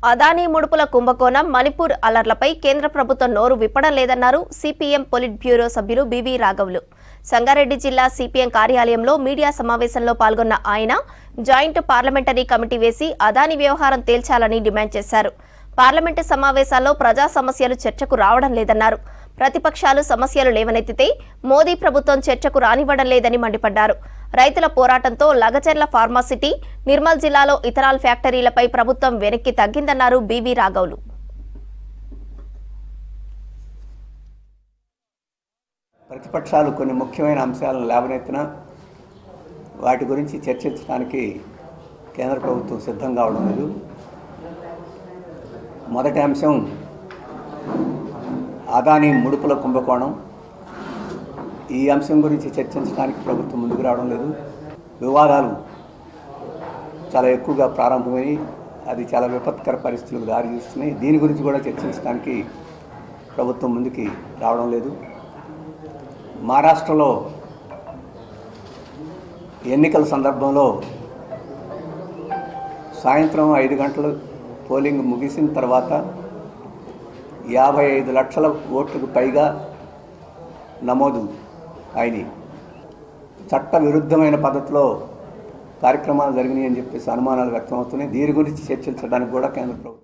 అదానీ ముడుపుల కుంభకోణం మణిపూర్ అలర్లపై కేంద్ర ప్రభుత్వం నోరు విప్పడం లేదన్నారు సిపిఎం పొలిట్ బ్యూరో సభ్యులు బివి రాఘవులు. సంగారెడ్డి జిల్లా సిపిఎం కార్యాలయంలో మీడియా సమావేశంలో పాల్గొన్న ఆయన జాయింట్ పార్లమెంటరీ కమిటీ వేసి అదానీ వ్యవహారం తేల్చాలని డిమాండ్ చేశారు. పార్లమెంటు సమావేశాల్లో ప్రజా సమస్యలు చర్చకు రావడం లేదన్నారు. ప్రతిపక్షాలు సమస్యలు లేవనెత్తితే మోదీ ప్రభుత్వం చర్చకు రానివ్వడం లేదని మండిపడ్డారు. రైతుల పోరాటంతో లగచెర్ల ఫార్మాసిటీ, నిర్మల్ జిల్లాలో ఇథనాల్ ఫ్యాక్టరీలపై ప్రభుత్వం వెనక్కి తగ్గిందన్నారు బివి రాఘవులు. ప్రతిపక్షాలు కొన్ని ముఖ్యమైన అంశాలను లేవనెత్తిన వాటి గురించి చర్చించడానికి కేంద్ర ప్రభుత్వం సిద్ధం కావడం లేదు. మొదటి అంశం అదానీ ముడుపుల కుంభకోణం. ఈ అంశం గురించి చర్చించడానికి ప్రభుత్వం ముందుకు రావడం లేదు. వివాదాలు చాలా ఎక్కువగా ప్రారంభమై అది చాలా విపత్కర పరిస్థితులకు దారితీస్తున్నాయి. దీని గురించి కూడా చర్చించడానికి ప్రభుత్వం ముందుకి రావడం లేదు. మహారాష్ట్రలో ఎన్నికల సందర్భంలో సాయంత్రం 5 గంటలు పోలింగ్ ముగిసిన తర్వాత 55 లక్షల ఓట్లకు పైగా నమోదు అయినాయి. చట్ట విరుద్ధమైన పద్ధతిలో కార్యక్రమాలు జరిగినాయి అని చెప్పేసి అనుమానాలు వ్యక్తమవుతున్నాయి. దీని గురించి చర్చించడానికి కూడా కేంద్ర ప్రభుత్వం